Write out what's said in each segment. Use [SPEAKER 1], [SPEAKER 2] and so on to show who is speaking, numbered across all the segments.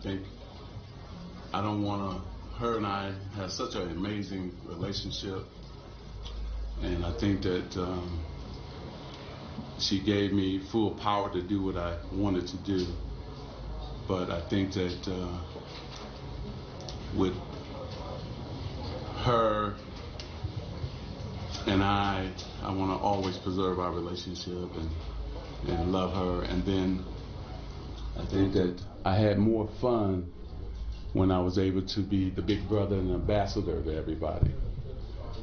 [SPEAKER 1] think I don't want to. Her and I have such an amazing relationship, and I think that she gave me full power to do what I wanted to do. But I think that with her and I want to always preserve our relationship and love her. And then I think that I had more fun when I was able to be the big brother and ambassador to everybody.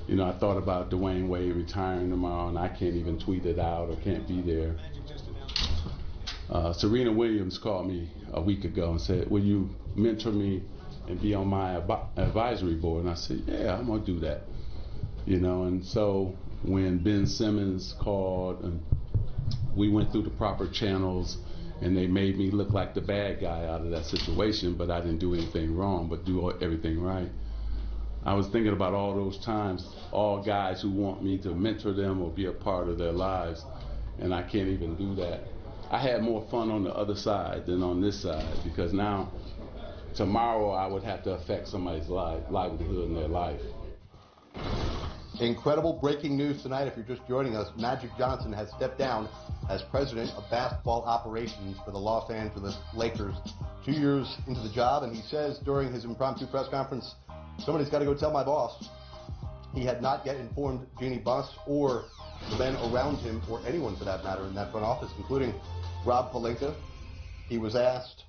[SPEAKER 1] You know, I thought about Dwayne Wade retiring tomorrow, and I can't even tweet it out or can't be there. Serena Williams called me a week ago and said, will you mentor me and be on my advisory board? And I said, yeah, I'm going to do that. You know, and so when Ben Simmons called, and we went through the proper channels, and they made me look like the bad guy out of that situation, but I didn't do anything wrong, but do everything right. I was thinking about all those times, all guys who want me to mentor them or be a part of their lives, and I can't even do that. I had more fun on the other side than on this side, because now, tomorrow, I would have to affect somebody's livelihood in their life.
[SPEAKER 2] Incredible breaking news tonight. If you're just joining us, Magic Johnson has stepped down as president of basketball operations for the Los Angeles Lakers. 2 years into the job, and he says during his impromptu press conference, somebody's got to go tell my boss. He had not yet informed Jeannie Buss or the men around him, or anyone for that matter, in that front office, including Rob Pelinka. He was asked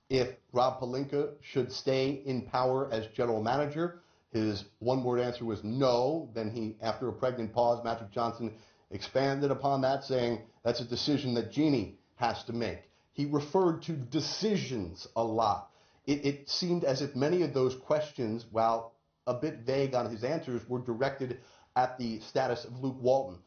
[SPEAKER 2] if Rob Pelinka should stay in power as general manager. His one-word answer was no. Then he, after a pregnant pause, Magic Johnson expanded upon that, saying that's a decision that Jeannie has to make. He referred to decisions a lot. It seemed as if many of those questions, while a bit vague on his answers, were directed at the status of Luke Walton.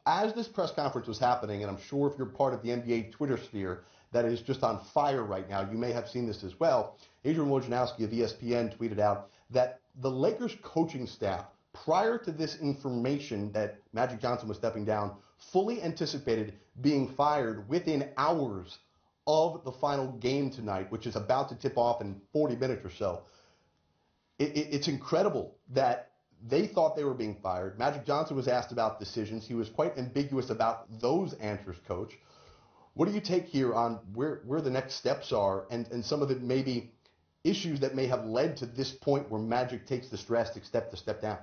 [SPEAKER 2] As this press conference was happening, and I'm sure if you're part of the NBA Twitter sphere that is just on fire right now, you may have seen this as well, Adrian Wojnarowski of ESPN tweeted out that the Lakers coaching staff, prior to this information that Magic Johnson was stepping down, fully anticipated being fired within hours of the final game tonight, which is about to tip off in 40 minutes or so. It's incredible that they thought they were being fired. Magic Johnson was asked about decisions. He was quite ambiguous about those answers, Coach. What do you take here on where the next steps are, and some of the maybe issues that may have led to this point where Magic takes this drastic step to step down?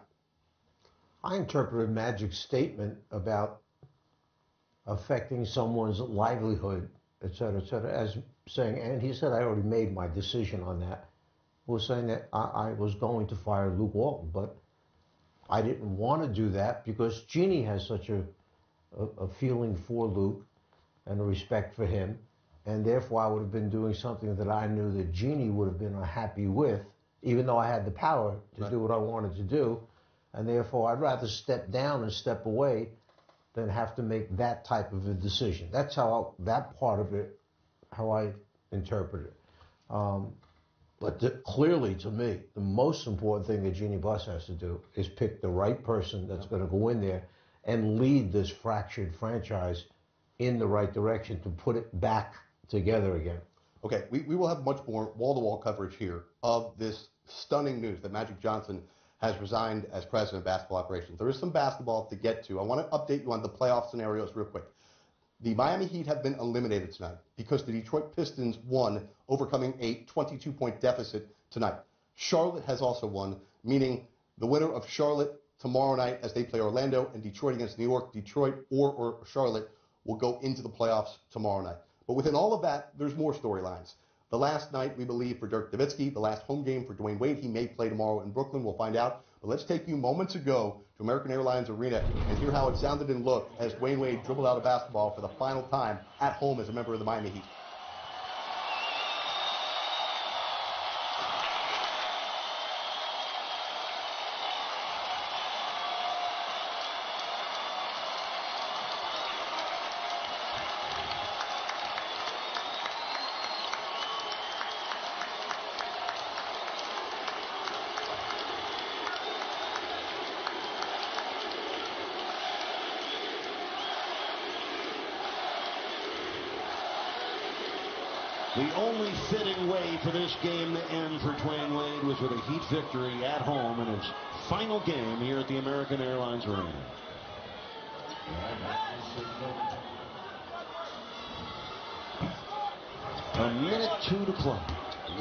[SPEAKER 3] I interpreted Magic's statement about affecting someone's livelihood, et cetera, as saying, and he said, I already made my decision on that, was saying that I was going to fire Luke Walton, but I didn't want to do that because Jeannie has such a feeling for Luke and a respect for him, and therefore I would have been doing something that I knew that Jeannie would have been unhappy with, even though I had the power to do what I wanted to do, and therefore I'd rather step down and step away than have to make that type of a decision. That's how that part of it, how I interpret it. But clearly, to me, the most important thing that Jeannie Buss has to do is pick the right person that's going to go in there and lead this fractured franchise in the right direction to put it back together again.
[SPEAKER 2] Okay, we will have much more wall-to-wall coverage here of this stunning news that Magic Johnson has resigned as president of basketball operations. There is some basketball to get to. I want to update you on the playoff scenarios real quick. The Miami Heat have been eliminated tonight because the Detroit Pistons won, overcoming a 22-point deficit tonight. Charlotte has also won, meaning the winner of Charlotte tomorrow night as they play Orlando and Detroit against New York, Detroit or Charlotte will go into the playoffs tomorrow night. But within all of that, there's more storylines. The last night, we believe, for Dirk Nowitzki, the last home game for Dwayne Wade. He may play tomorrow in Brooklyn. We'll find out. But let's take you moments ago to American Airlines Arena and hear how it sounded and looked as Dwayne Wade dribbled out a basketball for the final time at home as a member of the Miami Heat.
[SPEAKER 4] The only fitting way for this game to end for Dwayne Wade was with a Heat victory at home in his final game here at the American Airlines Arena. A minute 2 to play.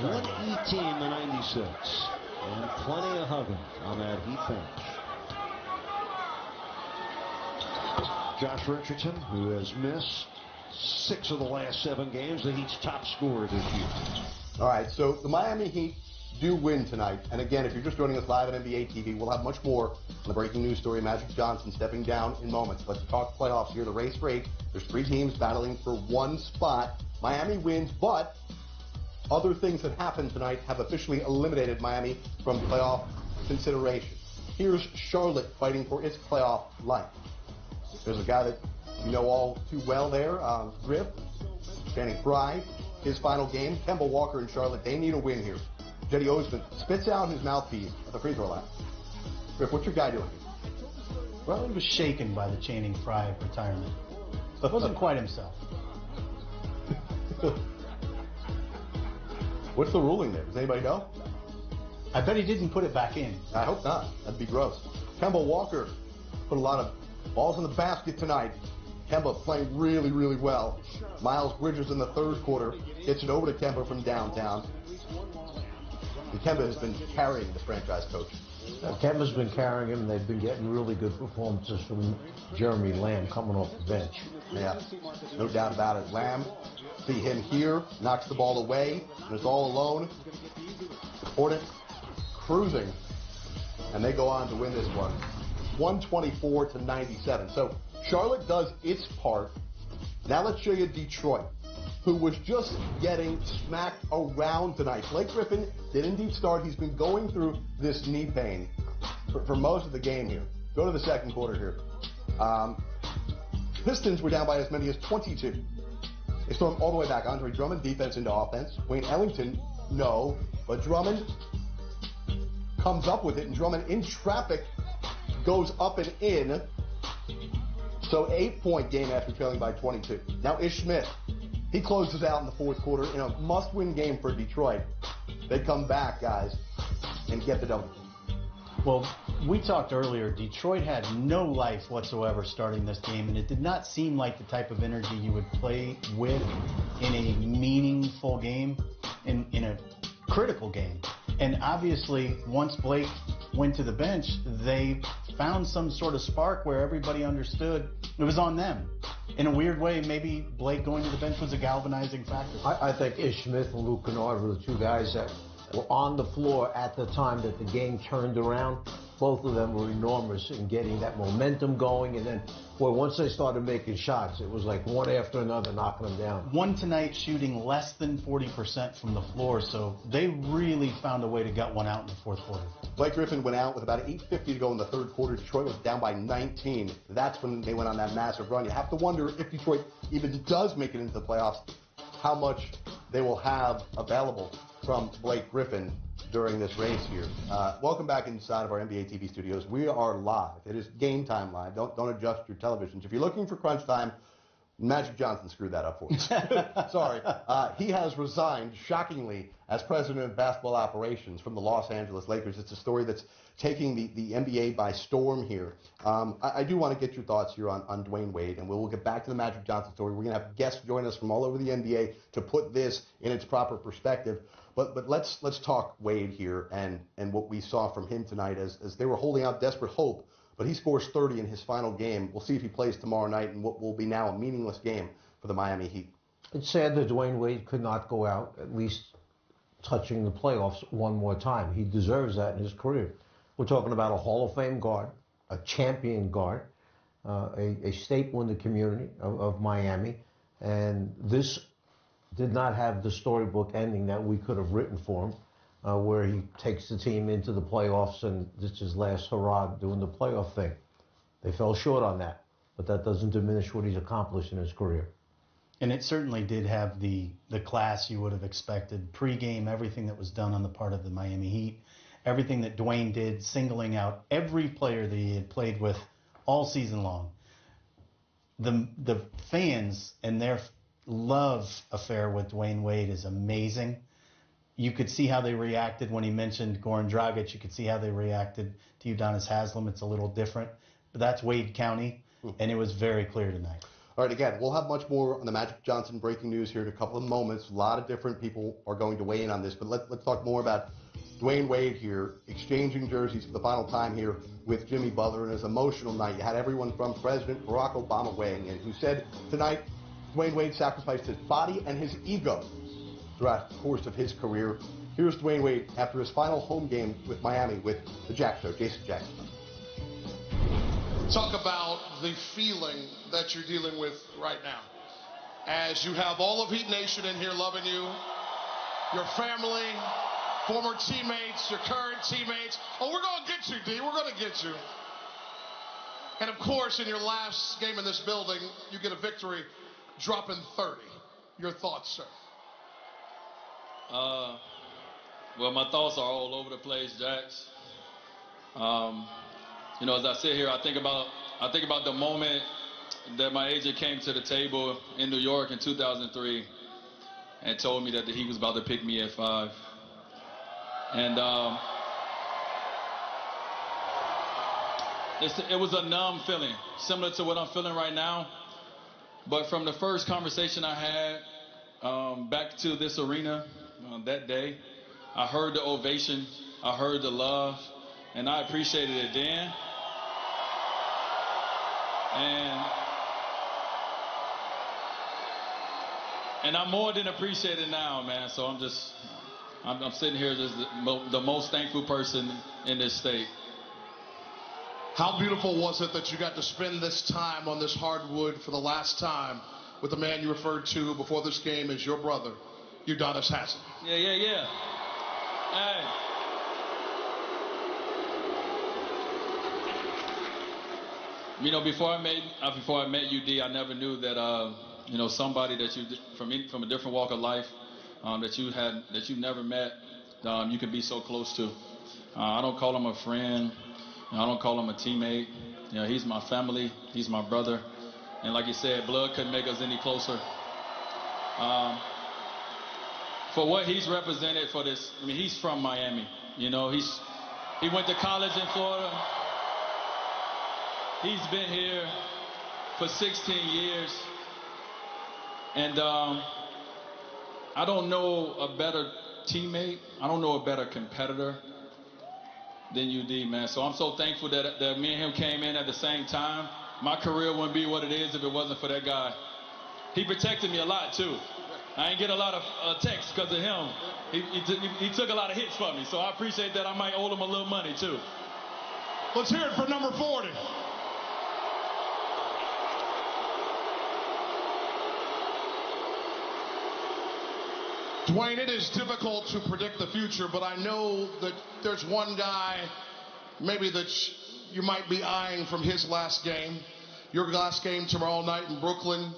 [SPEAKER 4] 118 to 96. And plenty of hugging on that Heat bench. Josh Richardson, who has missed 6 of the last 7 games, the Heat's top scorer this year.
[SPEAKER 2] All right, so the Miami Heat do win tonight. And again, if you're just joining us live on NBA TV, we'll have much more on the breaking news story. Magic Johnson stepping down in moments. Let's talk playoffs here. The race for 8. There's 3 teams battling for 1 spot. Miami wins, but other things that happened tonight have officially eliminated Miami from playoff consideration. Here's Charlotte fighting for its playoff life. There's a guy that you know all too well there, Griff, Channing Frye. His final game, Kemba Walker and Charlotte, they need a win here. Jetty Osman spits out his mouthpiece at the free throw line. Griff, what's your guy doing here?
[SPEAKER 5] Well, he was shaken by the Channing Frye retirement. But wasn't quite himself.
[SPEAKER 2] What's the ruling there? Does anybody know?
[SPEAKER 5] I bet he didn't put it back in.
[SPEAKER 2] I hope not. That'd be gross. Kemba Walker put a lot of balls in the basket tonight. Kemba playing really, really well. Miles Bridges in the third quarter gets it over to Kemba from downtown. And Kemba has been carrying the franchise coach.
[SPEAKER 3] Kemba's been carrying him. They've been getting really good performances from Jeremy Lamb coming off the bench.
[SPEAKER 2] Yeah, no doubt about it. Lamb, see him here, knocks the ball away, and it's all alone. Hornets cruising, and they go on to win this one, 124 to 97. So Charlotte does its part. Now let's show you Detroit, who was just getting smacked around tonight. Blake Griffin did indeed start. He's been going through this knee pain for most of the game here. Go to the second quarter here. Pistons were down by as many as 22. They stormed all the way back. Andre Drummond, defense into offense. Wayne Ellington, no. But Drummond comes up with it, and Drummond in traffic goes up and in. So 8-point game after trailing by 22. Now Ish Smith, he closes out in the fourth quarter in a must-win game for Detroit. They come back, guys, and get the W.
[SPEAKER 5] Well, we talked earlier, Detroit had no life whatsoever starting this game, and it did not seem like the type of energy you would play with in a meaningful game, in a critical game. And obviously, once Blake went to the bench, they found some sort of spark where everybody understood it was on them. In a weird way, maybe Blake going to the bench was a galvanizing factor.
[SPEAKER 3] I think Ish Smith and Luke Kennard were the 2 guys that were on the floor at the time that the game turned around. Both of them were enormous in getting that momentum going. And then, boy, once they started making shots, it was like one after another knocking them down.
[SPEAKER 5] One tonight shooting less than 40% from the floor, so they really found a way to gut one out in the fourth quarter.
[SPEAKER 2] Blake Griffin went out with about 8:50 to go in the third quarter. Detroit was down by 19. That's when they went on that massive run. You have to wonder if Detroit even does make it into the playoffs, how much they will have available from Blake Griffin during this race here. Welcome back inside of our NBA TV studios. We are live. It is Game Time Live. Don't adjust your televisions. If you're looking for crunch time, Magic Johnson screwed that up for us. Sorry. He has resigned, shockingly, as president of basketball operations from the Los Angeles Lakers. It's a story that's taking the NBA by storm here. I do want to get your thoughts here on Dwayne Wade, and we'll get back to the Magic Johnson story. We're going to have guests join us from all over the NBA to put this in its proper perspective. But let's talk Wade here and what we saw from him tonight as they were holding out desperate hope. But he scores 30 in his final game. We'll see if he plays tomorrow night in what will be now a meaningless game for the Miami Heat.
[SPEAKER 3] It's sad that Dwayne Wade could not go out, at least touching the playoffs one more time. He deserves that in his career. We're talking about a Hall of Fame guard, a champion guard, a staple in the community of Miami. And this did not have the storybook ending that we could have written for him, where he takes the team into the playoffs and this is his last hurrah doing the playoff thing. They fell short on that, but that doesn't diminish what he's accomplished in his career.
[SPEAKER 5] And it certainly did have the class you would have expected. Pre-game, everything that was done on the part of the Miami Heat, everything that Dwayne did, singling out every player that he had played with all season long. The fans and their love affair with Dwayne Wade is amazing. You could see how they reacted when he mentioned Goran Dragic. You could see how they reacted to Udonis Haslem. It's a little different, but that's Wade County, and it was very clear tonight.
[SPEAKER 2] All right, again, we'll have much more on the Magic Johnson breaking news here in a couple of moments. A lot of different people are going to weigh in on this, but let's talk more about Dwayne Wade here, exchanging jerseys for the final time here with Jimmy Butler. And it was an emotional night. You had everyone from President Barack Obama weighing in, who said tonight Dwayne Wade sacrificed his body and his ego throughout the course of his career. Here's Dwayne Wade after his final home game with Miami with the Jack Show. Jason Jackson.
[SPEAKER 6] Talk about the feeling that you're dealing with right now. As you have all of Heat Nation in here loving you, your family, former teammates, your current teammates. Oh, we're going to get you, D. We're going to get you. And, of course, in your last game in this building, you get a victory, dropping 30. Your thoughts, sir?
[SPEAKER 7] Well, my thoughts are all over the place, Jax. You know, as I sit here, I think about the moment that my agent came to the table in New York in 2003 and told me that he was about to pick me at 5. And it was a numb feeling, similar to what I'm feeling right now. But from the first conversation I had back to this arena that day, I heard the ovation, I heard the love, and I appreciated it then. And I'm more than appreciated now, man. So I'm sitting here just the most thankful person in this state.
[SPEAKER 6] How beautiful was it that you got to spend this time on this hardwood for the last time with the man you referred to before this game as your brother, Udonis Haslem?
[SPEAKER 7] Yeah. Hey. You know, before I met you, D, I never knew that you know, somebody that you from a different walk of life that you never met, you could be so close to. I don't call him a friend. I don't call him a teammate. You know, he's my family. He's my brother. And like you said, blood couldn't make us any closer. For what he's represented for this, I mean, he's from Miami. You know, he went to college in Florida. He's been here for 16 years. And I don't know a better teammate. I don't know a better competitor than you, D, man. So I'm so thankful that me and him came in at the same time. My career wouldn't be what it is if it wasn't for that guy. He protected me a lot, too. I ain't get a lot of texts because of him. He took a lot of hits for me, so I appreciate that. I might owe him a little money, too.
[SPEAKER 6] Let's hear it for number 40. Dwayne, it is difficult to predict the future, but I know that there's one guy maybe that you might be eyeing from his last game. Your last game tomorrow night in Brooklyn.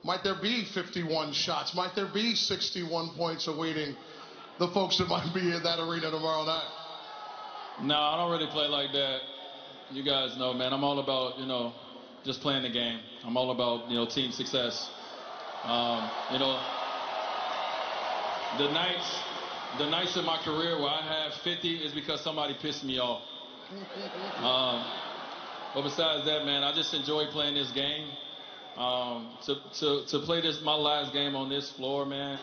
[SPEAKER 6] Might there be 51 shots? Might there be 61 points awaiting the folks that might be in that arena tomorrow night?
[SPEAKER 7] No, I don't really play like that. You guys know, man. I'm all about, you know, just playing the game. I'm all about, you know, team success. You know, the nights in my career where I have 50 is because somebody pissed me off. But besides that, man, I just enjoy playing this game. To play this my last game on this floor, man.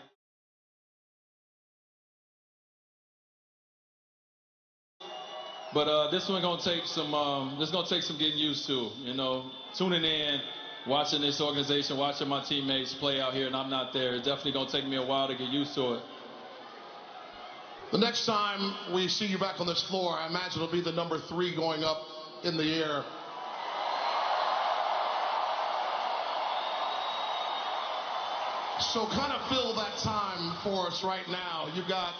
[SPEAKER 7] But this one gonna take some. This gonna take some getting used to. You know, tuning in, watching this organization, watching my teammates play out here, and I'm not there. It's definitely gonna take me a while to get used to it.
[SPEAKER 6] The next time we see you back on this floor, I imagine it'll be the number 3 going up in the air. So kind of fill that time for us right now. You've got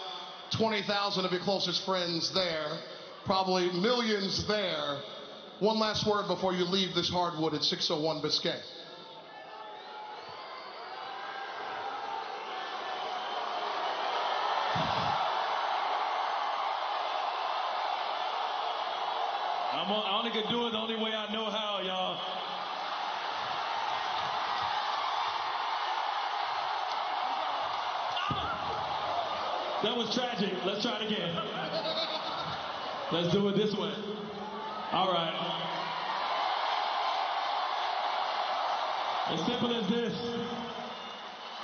[SPEAKER 6] 20,000 of your closest friends there, probably millions there. One last word before you leave this hardwood at 601 Biscayne.
[SPEAKER 7] I only can do it the only way I know how, y'all. That was tragic. Let's try it again. Let's do it this way. All right. As simple as this.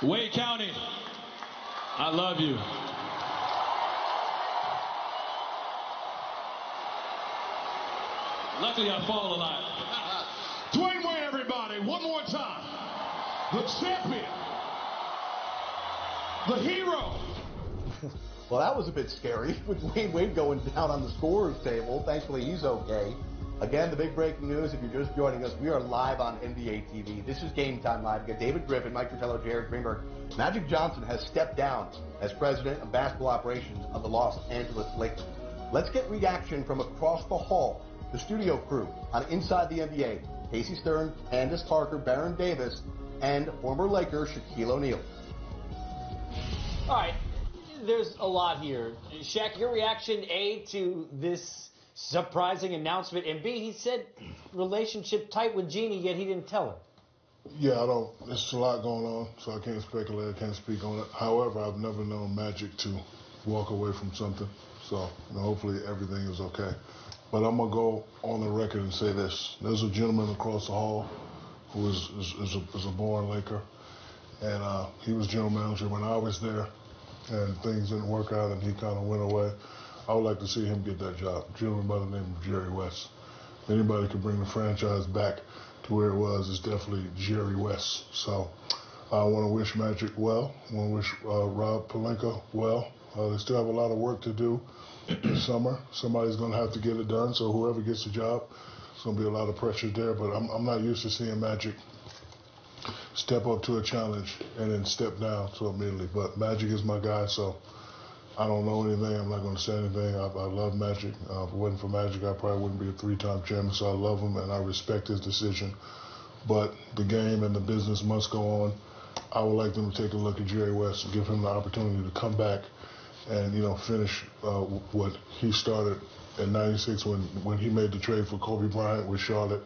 [SPEAKER 7] Wade County, I love you. Luckily, I fall a lot.
[SPEAKER 6] Dwayne Wade, everybody, one more time. The champion. The hero.
[SPEAKER 2] Well, that was a bit scary with Dwayne Wade going down on the scorer's table. Thankfully, he's okay. Again, the big breaking news, if you're just joining us, we are live on NBA TV. This is Game Time Live. We got David Griffin, Mike Fratello, Jared Greenberg. Magic Johnson has stepped down as president of basketball operations of the Los Angeles Lakers. Let's get reaction from across the hall. The studio crew on Inside the NBA. Casey Stern, Candace Parker, Baron Davis, and former Laker Shaquille O'Neal.
[SPEAKER 8] All right, there's a lot here. Shaq, your reaction, A, to this surprising announcement, and B, he said relationship tight with Jeannie, yet he didn't tell her.
[SPEAKER 9] Yeah, I don't. There's a lot going on, so I can't speculate. I can't speak on it. However, I've never known Magic to walk away from something, so hopefully everything is okay. But I'm gonna go on the record and say this: there's a gentleman across the hall who is a born Laker, and he was general manager when I was there, and things didn't work out, and he kind of went away. I would like to see him get that job. A gentleman by the name of Jerry West. If anybody can bring the franchise back to where it was, it's definitely Jerry West. So I want to wish Magic well. I want to wish Rob Pelinka well. They still have a lot of work to do this summer. Somebody's going to have to get it done, so whoever gets the job, there's going to be a lot of pressure there. But I'm not used to seeing Magic step up to a challenge and then step down so immediately. But Magic is my guy, so I don't know anything. I'm not going to say anything. I love Magic. If it wasn't for Magic, I probably wouldn't be a three-time champion, so I love him and I respect his decision. But the game and the business must go on. I would like them to take a look at Jerry West and give him the opportunity to come back and, finish what he started in '96 when he made the trade for Kobe Bryant with Charlotte,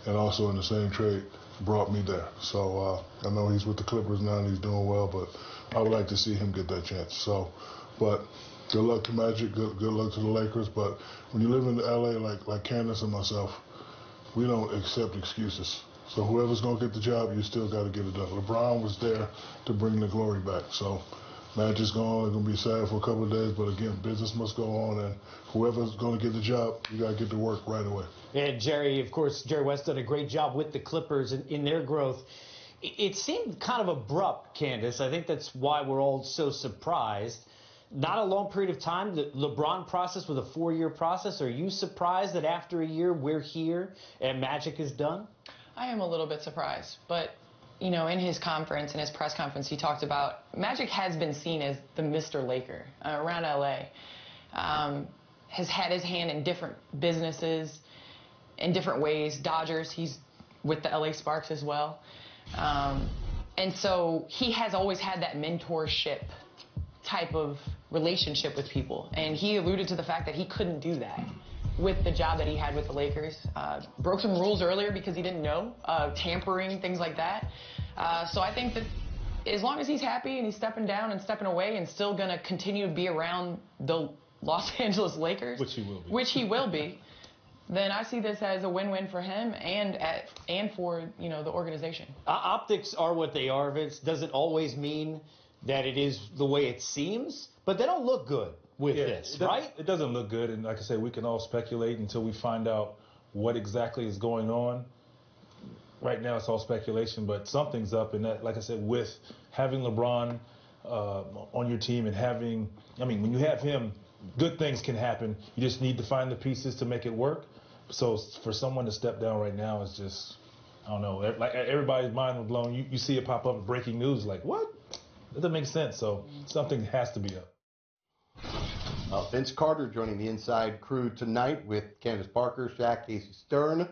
[SPEAKER 9] and also in the same trade brought me there. So I know he's with the Clippers now and he's doing well, but I would like to see him get that chance. So, but good luck to Magic, good luck to the Lakers. But when you live in LA like Candace and myself, we don't accept excuses. So whoever's going to get the job, you still got to get it done. LeBron was there to bring the glory back. So Magic's gone. They're going to be sad for a couple of days. But again, business must go on. And whoever's going to get the job, you got to get to work right away.
[SPEAKER 8] And Jerry, of course, Jerry West did a great job with the Clippers in their growth. It seemed kind of abrupt, Candace. I think that's why we're all so surprised. Not a long period of time. The LeBron process was a 4-year process. Are you surprised that after a year we're here and Magic is done?
[SPEAKER 10] I am a little bit surprised, but in his conference, in his press conference, he talked about Magic has been seen as the Mr. Laker around LA. Has had his hand in different businesses in different ways. Dodgers, he's with the LA Sparks as well. And so he has always had that mentorship type of relationship with people. And he alluded to the fact that he couldn't do that with the job that he had with the Lakers. Broke some rules earlier because he didn't know, tampering, things like that. So I think that as long as he's happy and he's stepping down and stepping away and still going to continue to be around the Los Angeles Lakers, which he will be, then I see this as a win-win for him and for the organization.
[SPEAKER 8] Optics are what they are, Vince. Doesn't always mean that it is the way it seems, but they don't look good with this, right?
[SPEAKER 11] It doesn't look good, and like I said, we can all speculate until we find out what exactly is going on. Right now, it's all speculation, but something's up, and that, like I said, with having LeBron on your team and when you have him, good things can happen. You just need to find the pieces to make it work. So for someone to step down right now is just, I don't know, like everybody's mind was blown. You see it pop up in breaking news, like, what? That doesn't make sense. So something has to be up.
[SPEAKER 2] Vince Carter joining the Inside crew tonight with Candace Parker, Shaq, Casey Stern,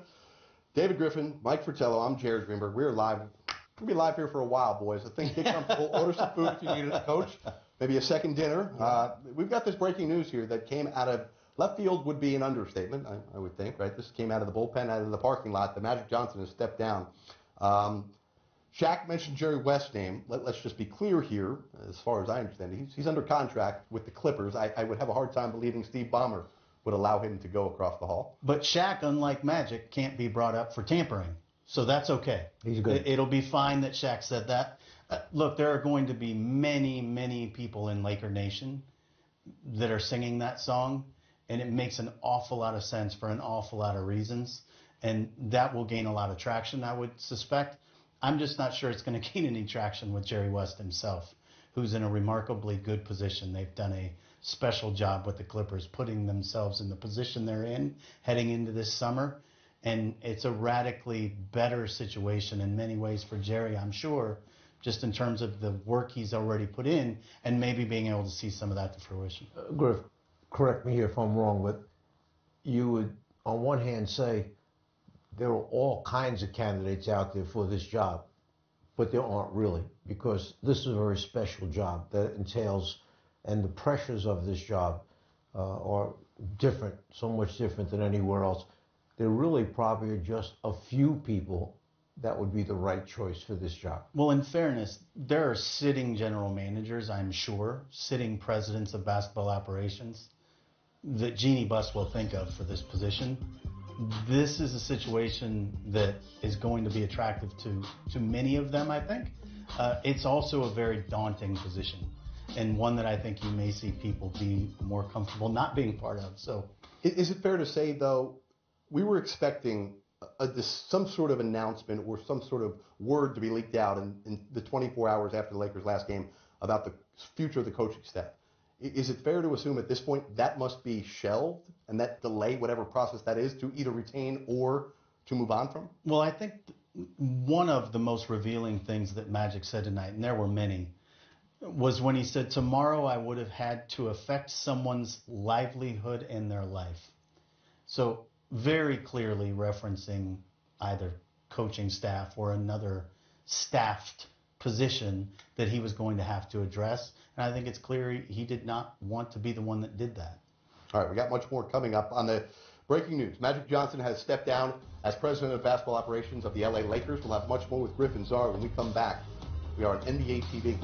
[SPEAKER 2] David Griffin, Mike Fratello. I'm Jared Greenberg. We're live. We'll be live here for a while, boys. I think get comfortable, order some food if you need it, Coach. Maybe a second dinner. We've got this breaking news here that came out of left field would be an understatement, I would think, right? This came out of the bullpen, out of the parking lot. The Magic Johnson has stepped down. Shaq mentioned Jerry West's name. Let's just be clear here, as far as I understand it. He's under contract with the Clippers. I would have a hard time believing Steve Ballmer would allow him to go across the hall.
[SPEAKER 5] But Shaq, unlike Magic, can't be brought up for tampering. So that's okay.
[SPEAKER 3] He's good.
[SPEAKER 5] It'll be fine that Shaq said that. Look, there are going to be many, many people in Laker Nation that are singing that song, and it makes an awful lot of sense for an awful lot of reasons. And that will gain a lot of traction, I would suspect. I'm just not sure it's going to gain any traction with Jerry West himself, who's in a remarkably good position. They've done a special job with the Clippers, putting themselves in the position they're in heading into this summer. And it's a radically better situation in many ways for Jerry, I'm sure, just in terms of the work he's already put in and maybe being able to see some of that to fruition.
[SPEAKER 3] Griff, correct me here if I'm wrong, but you would, on one hand, say there are all kinds of candidates out there for this job, but there aren't really, because this is a very special job that entails, and the pressures of this job are different, so much different than anywhere else. There really probably are just a few people that would be the right choice for this job.
[SPEAKER 5] Well, in fairness, there are sitting general managers, I'm sure, sitting presidents of basketball operations that Jeannie Buss will think of for this position. This is a situation that is going to be attractive to many of them, I think. It's also a very daunting position, and one that I think you may see people be more comfortable not being part of. So,
[SPEAKER 2] is it fair to say, though, we were expecting some sort of announcement or some sort of word to be leaked out in the 24 hours after the Lakers' last game about the future of the coaching staff? Is it fair to assume at this point that must be shelved and that delay whatever process that is to either retain or to move on from?
[SPEAKER 5] Well, I think one of the most revealing things that Magic said tonight, and there were many, was when he said, tomorrow I would have had to affect someone's livelihood and their life. So very clearly referencing either coaching staff or another staffed position that he was going to have to address. And I think it's clear he did not want to be the one that did that.
[SPEAKER 2] All right, we got much more coming up on the breaking news. Magic Johnson has stepped down as president of basketball operations of the LA Lakers. We'll have much more with Griffin when we come back. We are on NBA TV.